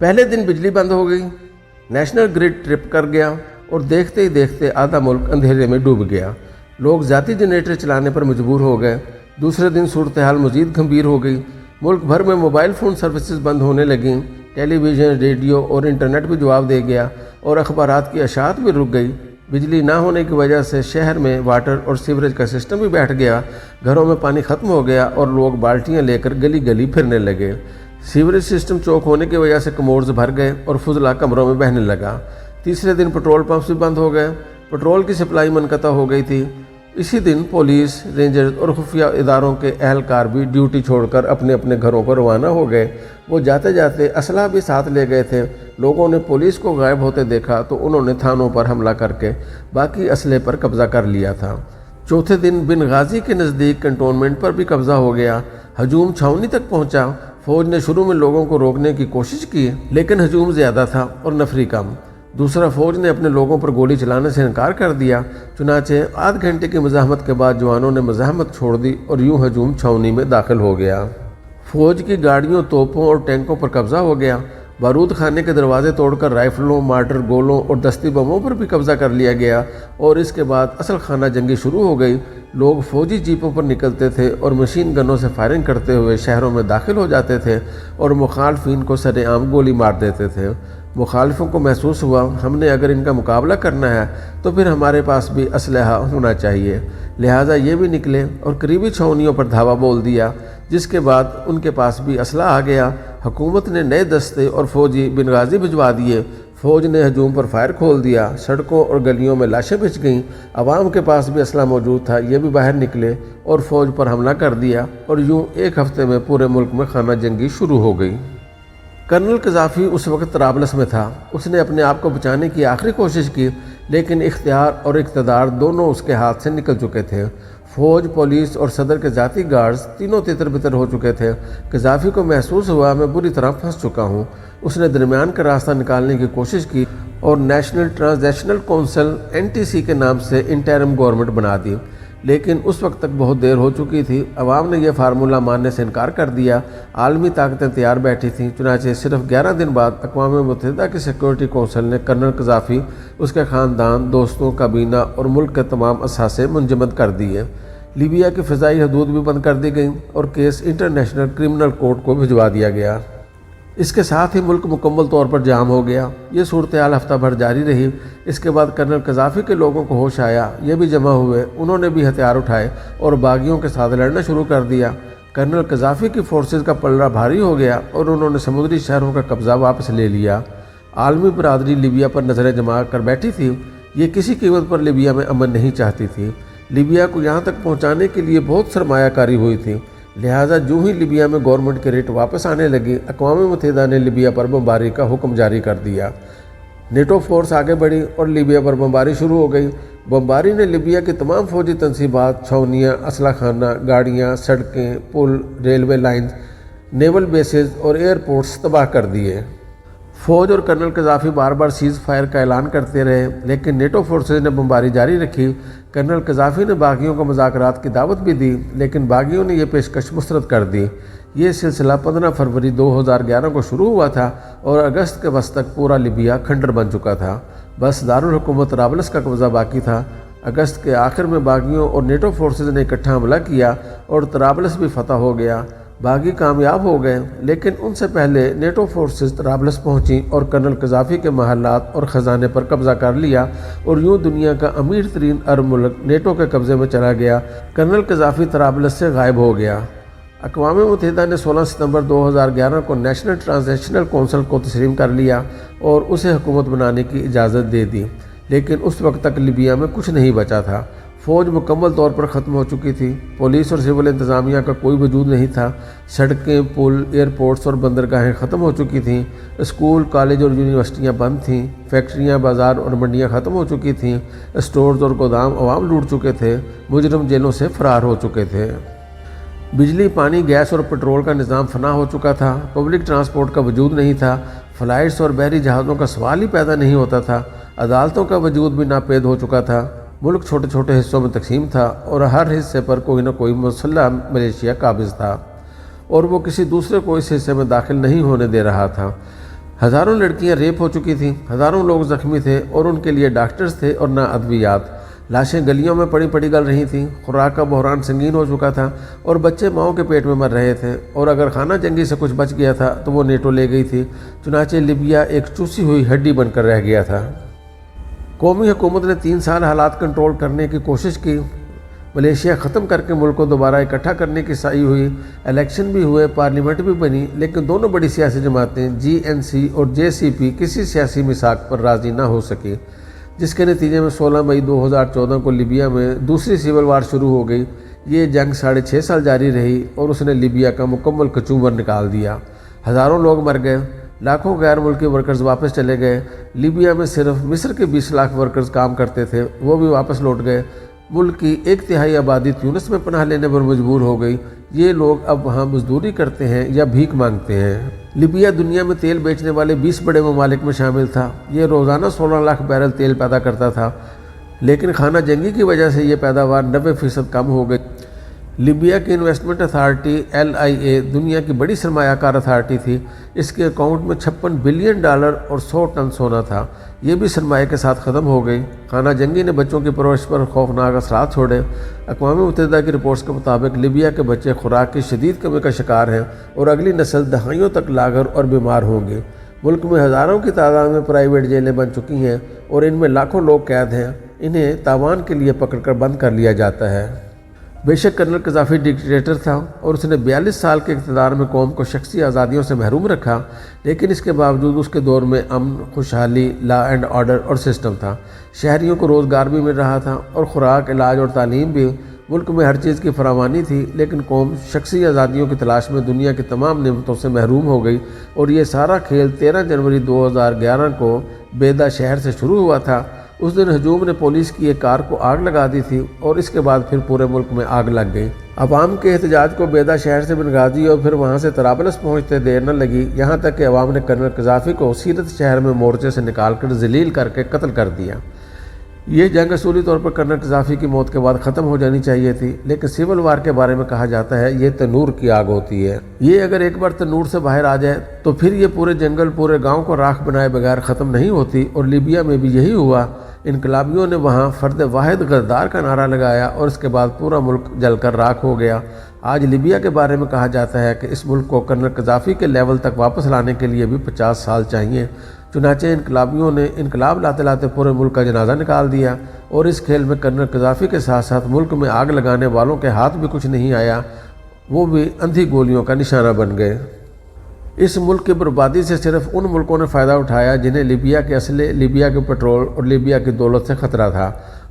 पहले दिन बिजली बंद हो गई, नेशनल ग्रिड ट्रिप कर गया और देखते ही देखते आधा मुल्क अंधेरे में डूब गया। लोग ज़ाती जनरेटर चलाने पर मजबूर हो गए। दूसरे दिन सूरत हाल मज़ीद गंभीर हो गई। मुल्क भर में मोबाइल फ़ोन सर्विसेज बंद होने लगीं, टेलीविज़न, रेडियो और इंटरनेट भी जवाब दे गया और अखबारात की अशात भी रुक गई। बिजली ना होने की वजह से शहर में वाटर और सीवरेज का सिस्टम भी बैठ गया। घरों में पानी ख़त्म हो गया और लोग बाल्टियाँ लेकर गली गली फिरने लगे। सीवरेज सिस्टम चौक होने की वजह से कमोड्स भर गए और फुजला कमरों में बहने लगा। तीसरे दिन पेट्रोल पंप्स भी बंद हो गए, पेट्रोल की सप्लाई मुनक़ता हो गई थी। इसी दिन पुलिस, रेंजर्स और खुफिया इदारों के अहलकार भी ड्यूटी छोड़कर अपने अपने घरों को रवाना हो गए। वो जाते जाते असला भी साथ ले गए थे। लोगों ने पुलिस को गायब होते देखा तो उन्होंने थानों पर हमला करके बाकी असले पर कब्जा कर लिया था। चौथे दिन बिन गाजी के नज़दीक कंटोनमेंट पर भी कब्जा हो गया। हजूम छावनी तक पहुंचा। फौज ने शुरू में लोगों को रोकने की कोशिश की, लेकिन हजूम ज़्यादा था और नफरी कम। दूसरा, फौज ने अपने लोगों पर गोली चलाने से इनकार कर दिया। चुनाचे आध घंटे की मज़ाहमत के बाद जवानों ने मज़ाहमत छोड़ दी और यूं हजूम छावनी में दाखिल हो गया। फौज की गाड़ियों, तोपों और टैंकों पर कब्जा हो गया। बारूद खाने के दरवाजे तोड़कर राइफलों, मार्टर, गोलों और दस्ती बमों पर भी कब्जा कर लिया गया और इसके बाद असल खाना जंगी शुरू हो गई। लोग फौजी जीपों पर निकलते थे और मशीन गनों से फायरिंग करते हुए शहरों में दाखिल हो जाते थे और मुखालफिन को सरेआम गोली मार देते थे। मुखालिफों को महसूस हुआ, हमने अगर इनका मुकाबला करना है तो फिर हमारे पास भी असलहा होना चाहिए। लिहाजा ये भी निकले और करीबी छावनियों पर धावा बोल दिया, जिसके बाद उनके पास भी असला आ गया। हुकूमत ने नए दस्ते और फौजी बिनगाजी भिजवा दिए। फौज ने हजूम पर फायर खोल दिया। सड़कों और गलियों में लाशें बिछ गईं। अवाम के पास भी असला मौजूद था, ये भी बाहर निकले और फौज पर हमला कर दिया और यूं एक हफ्ते में पूरे मुल्क में खाना जंगी शुरू हो गई। कर्नल कज़ाफ़ी उस वक्त तराबलस में था। उसने अपने आप को बचाने की आखिरी कोशिश की, लेकिन इख्तियार और इक़्तिदार दोनों उसके हाथ से निकल चुके थे। फौज, पुलिस और सदर के ज़ाती गार्ड्स तीनों तितर बितर हो चुके थे। कज़ाफ़ी को महसूस हुआ, मैं बुरी तरह फंस चुका हूँ। उसने दरमियान का रास्ता निकालने की कोशिश की और नेशनल ट्रांजिशनल काउंसिल (NTC) के नाम से इंटरिम गवर्नमेंट बना दी, लेकिन उस वक्त तक बहुत देर हो चुकी थी। अवाम ने यह फार्मूला मानने से इनकार कर दिया। आलमी ताकतें तैयार बैठी थीं। चुनाचे सिर्फ 11 दिन बाद अक़वाम मुत्तहिदा की सिक्योरिटी कौंसिल ने कर्नल कज़ाफ़ी, उसके ख़ानदान, दोस्तों, काबीना और मुल्क के तमाम असासे मुंजमद कर दिए। लीबिया की फ़िज़ाई हदूद भी बंद कर दी गई और केस इंटरनेशनल क्रिमिनल कोर्ट को भिजवा दिया गया। इसके साथ ही मुल्क मुकम्मल तौर पर जाम हो गया। ये सूरत हाल हफ्ता भर जारी रही। इसके बाद कर्नल कज़ाफ़ी के लोगों को होश आया। ये भी जमा हुए। उन्होंने भी हथियार उठाए और बागियों के साथ लड़ना शुरू कर दिया। कर्नल कज़ाफ़ी की फोर्सेस का पलड़ा भारी हो गया और उन्होंने समुद्री शहरों का कब्ज़ा वापस ले लिया। आलमी बरादरी लीबिया पर नज़रें जमा कर बैठी थी। ये किसी कीमत पर लीबिया में अमन नहीं चाहती थी। लीबिया को यहाँ तक पहुँचाने के लिए बहुत सरमायाकारी हुई थी। लिहाजा जो ही लीबिया में गवर्नमेंट के रेट वापस आने लगी, अक़वाम मुत्तहिदा ने लीबिया पर बमबारी का हुक्म जारी कर दिया। नेटो फोर्स आगे बढ़ी और लीबिया पर बमबारी शुरू हो गई। बमबारी ने लीबिया की तमाम फौजी तनसीबात, छावनियाँ, असला खाना, गाड़ियाँ, सड़कें, पुल, रेलवे लाइन्स, नेवल बेसेस और एयरपोर्ट्स तबाह कर दिए। फौज और कर्नल कज़ाफ़ी बार बार सीज़ फायर का ऐलान करते रहे, लेकिन नेटो फोर्सेज ने बमबारी जारी रखी। कर्नल कज़ाफ़ी ने बागियों को मुज़ाकरात की दावत भी दी, लेकिन बागियों ने यह पेशकश मुस्तरद कर दी। ये सिलसिला 15 फरवरी 2011 को शुरू हुआ था और अगस्त के वस्त तक पूरा लीबिया खंडर बन चुका था। बस दारुल हुकूमत तराबलस का कब्ज़ा बाकी था। अगस्त के आखिर में बागियों और नेटो फोर्सेज ने इकट्ठा हमला किया और तराबलस भी फतह हो गया। बागी कामयाब हो गए, लेकिन उनसे पहले नेटो फोर्सेस तराबलस पहुंची और कर्नल कज़ाफ़ी के महल्लात और ख़जाने पर कब्ज़ा कर लिया और यूं दुनिया का अमीर तरीन अरब मुल्क नेटो के कब्ज़े में चला गया। कर्नल कज़ाफ़ी तराबलस से गायब हो गया। अक़वाम मुत्तहिदा ने 16 सितंबर 2011 को नेशनल ट्रांजिशनल काउंसिल को तस्लीम कर लिया और उसे हुकूमत बनाने की इजाज़त दे दी, लेकिन उस वक्त तक लीबिया में कुछ नहीं बचा था। फ़ौज मुकम्मल तौर पर ख़त्म हो चुकी थी। पुलिस और सिविल इंतज़ामिया का कोई वजूद नहीं था। सड़कें, पुल, एयरपोर्ट्स और बंदरगाहें ख़त्म हो चुकी थीं। स्कूल, कॉलेज और यूनिवर्सिटियां बंद थीं। फैक्ट्रियां, बाज़ार और मंडियां ख़त्म हो चुकी थीं। स्टोर्स और गोदाम अवाम लूट चुके थे। मुजरम जेलों से फ़रार हो चुके थे। बिजली, पानी, गैस और पेट्रोल का निज़ाम फना हो चुका था। पब्लिक ट्रांसपोर्ट का वजूद नहीं था। फ़्लाइट्स और बहरी जहाज़ों का सवाल ही पैदा नहीं होता था। अदालतों का वजूद भी नापेद हो चुका था। मुल्क छोटे छोटे हिस्सों में तकसीम था और हर हिस्से पर कोई न कोई मुसल्लह मलेशिया काबिज़ था और वो किसी दूसरे को इस हिस्से में दाखिल नहीं होने दे रहा था। हज़ारों लड़कियां रेप हो चुकी थीं, हज़ारों लोग ज़ख्मी थे और उनके लिए डॉक्टर्स थे और ना अद्वियात। लाशें गलियों में पड़ी पड़ी गल रही थीं, खुराक का बहरान संगीन हो चुका था और बच्चे माओं के पेट में मर रहे थे, और अगर खाना जंगी से कुछ बच गया था तो वो नेटो ले गई थी। चुनाचे लिबिया एक चूसी हुई हड्डी बनकर रह गया था। कौमी हुकूमत ने 3 साल हालात कंट्रोल करने की कोशिश की। मलेशिया ख़त्म करके मुल्क को दोबारा इकट्ठा करने की साई हुई, इलेक्शन भी हुए, पार्लियामेंट भी बनी, लेकिन दोनों बड़ी सियासी जमातें GNC और JCP किसी सियासी मिसाक पर राज़ी ना हो सकी, जिसके नतीजे में 16 मई 2014 को लिबिया में दूसरी सिविल वार शुरू हो गई। ये जंग 6.5 साल जारी रही और उसने लिबिया का मुकम्मल कचूमर निकाल दिया। हज़ारों लोग मर गए, लाखों गैर मुल्की वर्कर्स वापस चले गए। लिबिया में सिर्फ मिस्र के 20 लाख वर्कर्स काम करते थे, वो भी वापस लौट गए। मुल्क की 1/3 आबादी ट्यूनिस में पनाह लेने पर मजबूर हो गई। ये लोग अब वहाँ मजदूरी करते हैं या भीख मांगते हैं। लिबिया दुनिया में तेल बेचने वाले 20 बड़े ममालिक में शामिल था। ये रोज़ाना 16 लाख बैरल तेल पैदा करता था, लेकिन खाना जंगी की वजह से ये पैदावार 90% कम हो गई। लिबिया की इन्वेस्टमेंट अथॉरिटी LIA दुनिया की बड़ी सरमायाकार अथॉरिटी थी। इसके अकाउंट में $56 बिलियन और 100 टन सोना था। ये भी सरमाए के साथ ख़त्म हो गई। खाना जंगी ने बच्चों की परवरिश पर खौफनाक असरात छोड़े। अक़वाम मुत्तहिदा की रिपोर्ट्स के मुताबिक लिबिया के बच्चे खुराक की शदीद कमी का शिकार हैं और अगली नस्ल दहाइयों तक लागर और बीमार होंगे। मुल्क में हज़ारों की तादाद में प्राइवेट जेलें बन चुकी हैं और इनमें लाखों लोग कैद हैं। इन्हें तावान के लिए पकड़कर बंद कर लिया जाता है। बेशक कर्नल कज़ाफ़ी डिक्टेटर था और उसने 42 साल के इक़्तिदार में कौम को शख्सी आज़ादियों से महरूम रखा, लेकिन इसके बावजूद उसके दौर में अमन, खुशहाली, लॉ एंड ऑर्डर और सिस्टम था। शहरियों को रोज़गार भी मिल रहा था और खुराक, इलाज और तालीम भी। मुल्क में हर चीज़ की फरावानी थी, लेकिन कौम शख्सी आज़ादियों की तलाश में दुनिया की तमाम नेमतों से महरूम हो गई। और ये सारा खेल 13 जनवरी 2011 को बेदा शहर से शुरू हुआ था। उस दिन हजूम ने पुलिस की एक कार को आग लगा दी थी और इसके बाद फिर पूरे मुल्क में आग लग गई। अवाम के एहतजाज को बेदा शहर से बेंगाजी और फिर वहाँ से तराबलस पहुँचते देर न लगी, यहाँ तक कि अवाम ने कर्नल कज़ाफ़ी को सीरत शहर में मोर्चे से निकाल कर जलील करके कत्ल कर दिया। ये जंग असूली तौर पर कर्नल कज़ाफ़ी की मौत के बाद ख़त्म हो जानी चाहिए थी, लेकिन सिविल वार के बारे में कहा जाता है ये तनूर की आग होती है। ये अगर एक बार तनूर से बाहर आ जाए तो फिर ये पूरे जंगल, पूरे गांव को राख बनाए बगैर ख़त्म नहीं होती। और लीबिया में भी यही हुआ। इनकलाबियों ने वहाँ फ़र्द वाहिद गद्दार का नारा लगाया और इसके बाद पूरा मुल्क जलकर राख हो गया। आज लीबिया के बारे में कहा जाता है कि इस मुल्क को कर्नल कज़ाफ़ी के लेवल तक वापस लाने के लिए भी 50 साल चाहिए। चुनाचे इनकलाबियों ने इनकलाब लाते लाते पूरे मुल्क का जनाजा निकाल दिया और इस खेल में कर्नल कज़ाफ़ी के साथ साथ मुल्क में आग लगाने वालों के हाथ भी कुछ नहीं आया, वो भी अंधी गोलियों का निशाना बन गए। इस मुल्क की बर्बादी से सिर्फ उन मुल्कों ने फ़ायदा उठाया जिन्हें लीबिया के असले, लीबिया के पेट्रोल और लीबिया की दौलत से ख़तरा था।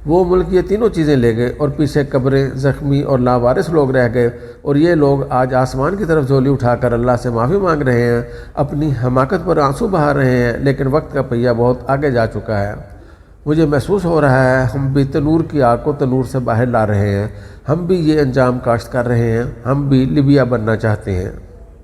वो मुल्क ये तीनों चीज़ें ले गए और पीछे कब्रें, ज़ख्मी और लावारिस लोग रह गए। और ये लोग आज आसमान की तरफ झोली उठाकर अल्लाह से माफ़ी मांग रहे हैं, अपनी हमाकत पर आंसू बहा रहे हैं, लेकिन वक्त का पहिया बहुत आगे जा चुका है। मुझे महसूस हो रहा है हम भी तनूर की आग को तनूर से बाहर ला रहे हैं। हम भी ये अंजाम काश्त कर रहे हैं। हम भी लिबिया बनना चाहते हैं।